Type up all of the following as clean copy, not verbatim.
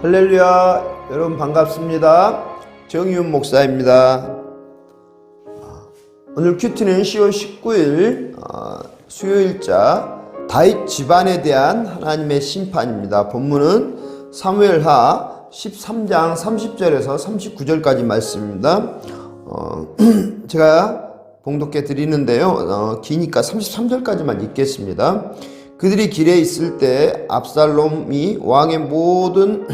할렐루야, 여러분 반갑습니다. 정의훈 목사입니다. 오늘 큐티는 10월 19일 수요일자 다윗 집안에 대한 하나님의 심판입니다. 본문은 사무엘하 13장 30절에서 39절까지 말씀입니다. 제가 봉독해 드리는데요. 기니까 33절까지만 읽겠습니다. 그들이 길에 있을 때 압살롬이 왕의 모든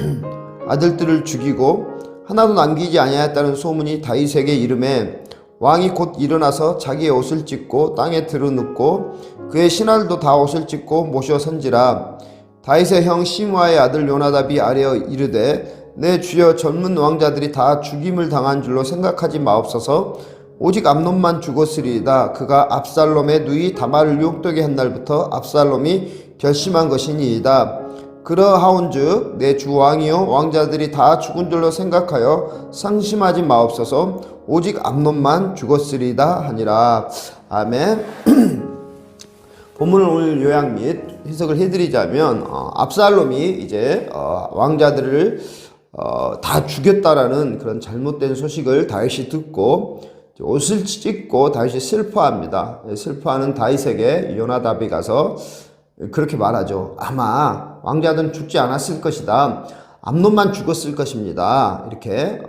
아들들을 죽이고 하나도 남기지 아니하였다는 소문이 다윗에게 이르매 왕이 곧 일어나서 자기의 옷을 찢고 땅에 드러눕고 그의 신하들도 다 옷을 찢고 모셔 선지라. 다윗의 형 시므아의 아들 요나답이 아뢰어 이르되 내 주여 젊은 왕자들이 다 죽임을 당한 줄로 생각하지 마옵소서. 오직 암논만 죽었으리이다. 그가 압살롬의 누이 다말을 유혹되게 한 날부터 압살롬이 결심한 것이니이다. 그러하온즉 내 주 왕이여 왕자들이 다 죽은 줄로 생각하여 상심하지 마옵소서. 오직 암논만 죽었으리이다 하니라. 아멘. 본문을 오늘 요약 및 해석을 해드리자면 압살롬이 이제 왕자들을 다 죽였다라는 그런 잘못된 소식을 다윗이 듣고 옷을 찢고 다윗이 슬퍼합니다. 슬퍼하는 다윗에게 요나답이 가서 그렇게 말하죠. 아마 왕자들은 죽지 않았을 것이다. 암논만 죽었을 것입니다. 이렇게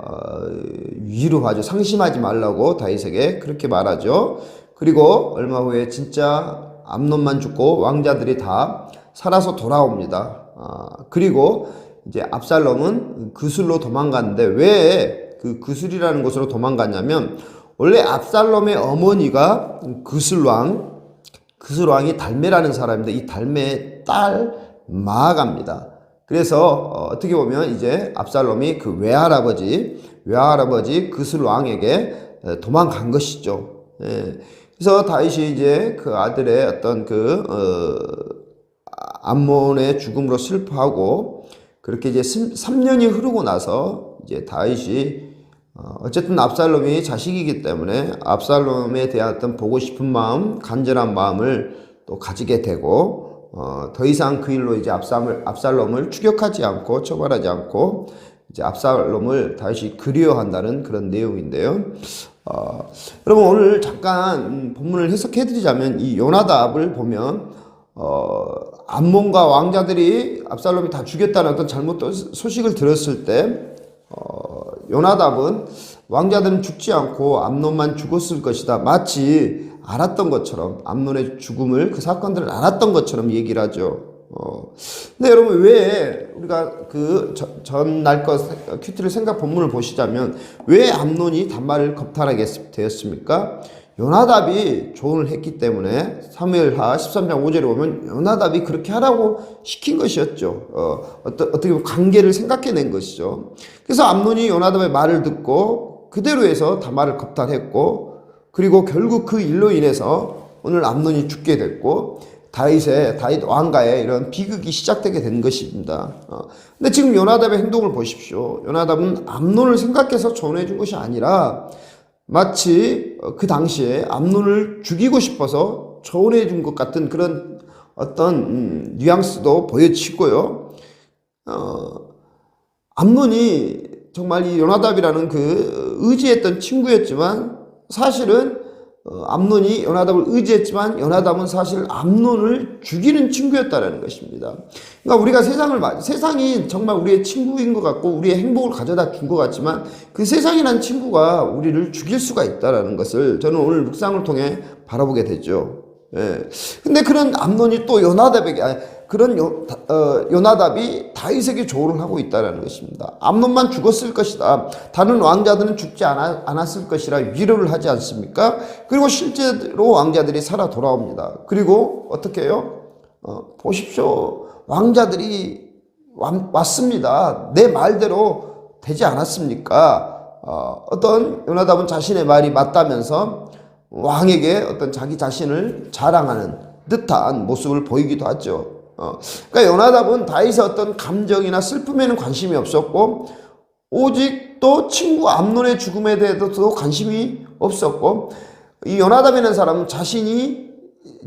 위로하죠. 상심하지 말라고 다윗에게 그렇게 말하죠. 그리고 얼마 후에 진짜 암논만 죽고 왕자들이 다 살아서 돌아옵니다. 그리고 이제 압살롬은 그술로 도망갔는데 왜 그 그술이라는 곳으로 도망갔냐면 원래 압살롬의 어머니가 그술왕이 달메라는 사람인데 이 달메의 딸 마아가입니다. 그래서 어떻게 보면 이제 압살롬이 그 외할아버지 그술왕에게 도망간 것이죠. 그래서 다윗이 이제 그 아들의 어떤 암몬의 죽음으로 슬퍼하고 그렇게 이제 3년이 흐르고 나서 이제 다윗이 어쨌든 압살롬이 자식이기 때문에 압살롬에 대한 어떤 보고 싶은 마음, 간절한 마음을 또 가지게 되고 더 이상 그 일로 이제 압살롬을 추격하지 않고 처벌하지 않고 이제 압살롬을 다시 그리워한다는 그런 내용인데요. 여러분 오늘 잠깐 본문을 해석해드리자면 이 요나답을 보면 암몬과 왕자들이 압살롬이 다 죽였다는 어떤 잘못된 소식을 들었을 때 요나답은 왕자들은 죽지 않고 암논만 죽었을 것이다. 마치 알았던 것처럼 암논의 죽음을 그 사건들을 알았던 것처럼 얘기를 하죠. 근데 여러분 왜 우리가 그 전날 것 큐티를 본문을 보시자면 왜 암논이 단말을 겁탈하게 되었습니까? 요나답이 조언을 했기 때문에 사무엘하 13장 5절에 보면 요나답이 그렇게 하라고 시킨 것이었죠. 어떻게 보면 관계를 생각해낸 것이죠. 그래서 암논이 요나답의 말을 듣고 그대로 해서 다말을 겁탈했고 그리고 결국 그 일로 인해서 오늘 암논이 죽게 됐고 다윗 왕가의 이런 비극이 시작되게 된 것입니다. 근데 지금 요나답의 행동을 보십시오. 요나답은 암논을 생각해서 조언해 준 것이 아니라 마치 그 당시에 암논을 죽이고 싶어서 조언해 준 것 같은 그런 어떤 뉘앙스도 보여지고요. 암논이 정말 이 요나답이라는 그 의지했던 친구였지만 사실은 암논이 요나답을 의지했지만 요나답은 사실 암논을 죽이는 친구였다라는 것입니다. 그러니까 우리가 세상이 정말 우리의 친구인 것 같고 우리의 행복을 가져다 준 것 같지만 그 세상이란 친구가 우리를 죽일 수가 있다라는 것을 저는 오늘 묵상을 통해 바라보게 되죠. 근데 그런 암논이 또 요나답이 다윗에게 조언을 하고 있다는 것입니다. 암논만 죽었을 것이다. 다른 왕자들은 죽지 않았을 것이라 위로를 하지 않습니까? 그리고 실제로 왕자들이 살아 돌아옵니다. 그리고 어떻게 해요? 보십시오. 왕자들이 왔습니다. 내 말대로 되지 않았습니까? 어떤 요나답은 자신의 말이 맞다면서 왕에게 어떤 자기 자신을 자랑하는 듯한 모습을 보이기도 하죠. 그러니까 요나답은 다윗의 어떤 감정이나 슬픔에는 관심이 없었고 오직 또 친구 암논의 죽음에 대해서도 관심이 없었고 이 요나답이라는 사람은 자신이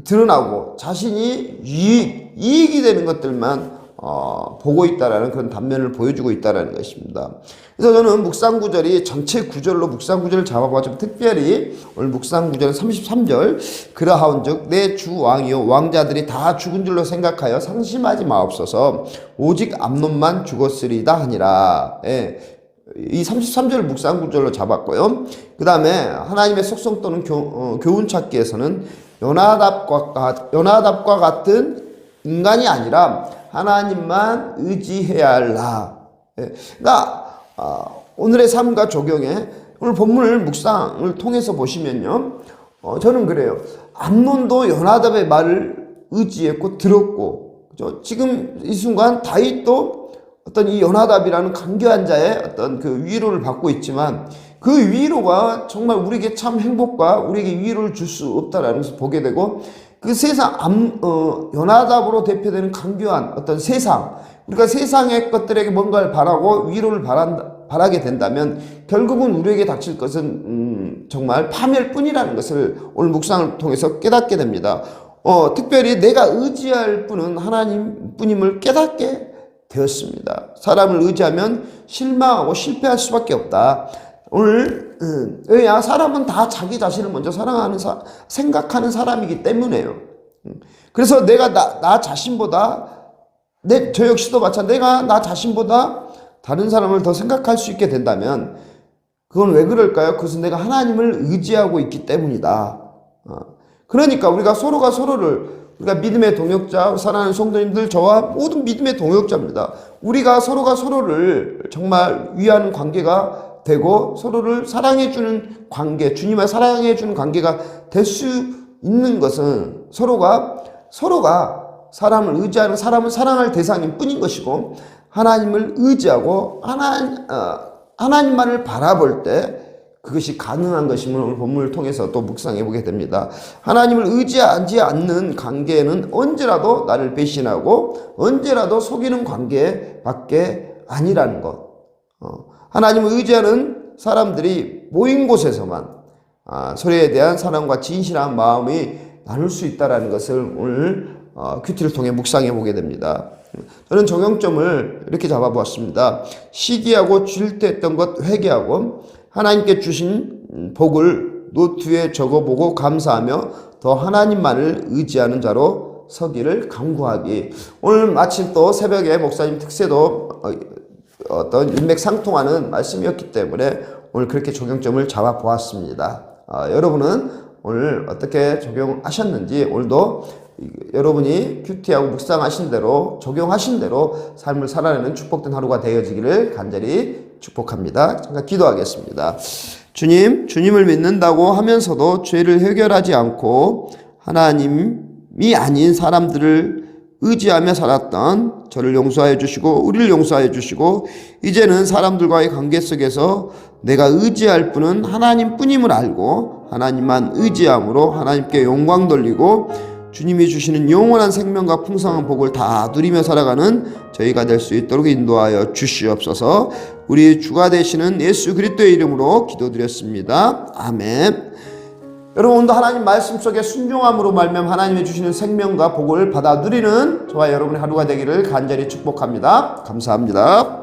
드러나고 자신이 이익이 되는 것들만 보고 있다라는 그런 단면을 보여주고 있다라는 것입니다. 그래서 저는 묵상 구절이 전체 구절로 묵상 구절을 잡아보았지만 특별히 오늘 묵상 구절은 33절 그러하온즉 내 주 왕이요 왕자들이 다 죽은 줄로 생각하여 상심하지 마옵소서 오직 암논만 죽었으리다 하니라. 예. 이 33절 묵상 구절로 잡았고요. 그 다음에 하나님의 속성 또는 교훈 찾기에서는 요나답과 같은 인간이 아니라 하나님만 의지해야 할라. 예. 그러니까 오늘의 삶과 적용에 오늘 본문을 묵상을 통해서 보시면요. 저는 그래요. 암논도 요나답의 말을 의지했고 들었고, 그죠? 지금 이 순간 다윗도 어떤 이 요나답이라는 간교한 자의 어떤 그 위로를 받고 있지만 그 위로가 정말 우리에게 참 행복과 우리에게 위로를 줄 수 없다라는 것을 보게 되고 그 세상 요나답으로 대표되는 간교한 어떤 세상, 우리가 세상의 것들에게 뭔가를 바라고 위로를 바라게 된다면 결국은 우리에게 닥칠 것은 정말 파멸뿐이라는 것을 오늘 묵상을 통해서 깨닫게 됩니다. 특별히 내가 의지할 분은 하나님뿐임을 깨닫게 되었습니다. 사람을 의지하면 실망하고 실패할 수밖에 없다. 오늘 왜냐? 사람은 다 자기 자신을 먼저 생각하는 사람이기 때문에요. 그래서 내가 나 자신보다 저 역시도 마찬가지. 내가 나 자신보다 다른 사람을 더 생각할 수 있게 된다면 그건 왜 그럴까요? 그것은 내가 하나님을 의지하고 있기 때문이다. 그러니까 우리가 서로가 서로를 우리가 믿음의 동역자, 사랑하는 성도님들, 저와 모든 믿음의 동역자입니다. 우리가 서로가 서로를 정말 위하는 관계가 되고 서로를 사랑해주는 관계, 주님을 사랑해주는 관계가 될 수 있는 것은 서로가 사람을 의지하는 사람을 사랑할 대상인 뿐인 것이고 하나님을 의지하고 하나님만을 바라볼 때 그것이 가능한 것임을 오늘 본문을 통해서 또 묵상해 보게 됩니다. 하나님을 의지하지 않는 관계는 언제라도 나를 배신하고 언제라도 속이는 관계밖에 아니라는 것. 하나님을 의지하는 사람들이 모인 곳에서만 서로에 대한 사랑과 진실한 마음이 나눌 수 있다는 것을 오늘 큐티를 통해 묵상해 보게 됩니다. 저는 적용점을 이렇게 잡아보았습니다. 시기하고 질투했던 것 회개하고 하나님께 주신 복을 노트에 적어보고 감사하며 더 하나님만을 의지하는 자로 서기를 간구하기. 오늘 마침 또 새벽에 목사님 특세도 어떤 일맥상통하는 말씀이었기 때문에 오늘 그렇게 적용점을 잡아보았습니다. 여러분은 오늘 어떻게 적용하셨는지 오늘도 여러분이 큐티하고 묵상하신 대로 적용하신 대로 삶을 살아내는 축복된 하루가 되어지기를 간절히 축복합니다. 잠깐 기도하겠습니다. 주님을 믿는다고 하면서도 죄를 해결하지 않고 하나님이 아닌 사람들을 의지하며 살았던 저를 용서하여 주시고 우리를 용서하여 주시고 이제는 사람들과의 관계 속에서 내가 의지할 분은 하나님뿐임을 알고 하나님만 의지함으로 하나님께 영광 돌리고 주님이 주시는 영원한 생명과 풍성한 복을 다 누리며 살아가는 저희가 될 수 있도록 인도하여 주시옵소서. 우리 주가 되시는 예수 그리스도의 이름으로 기도드렸습니다. 아멘. 여러분 오늘도 하나님 말씀 속에 순종함으로 말미암아 하나님이 주시는 생명과 복을 받아 누리는 저와 여러분의 하루가 되기를 간절히 축복합니다. 감사합니다.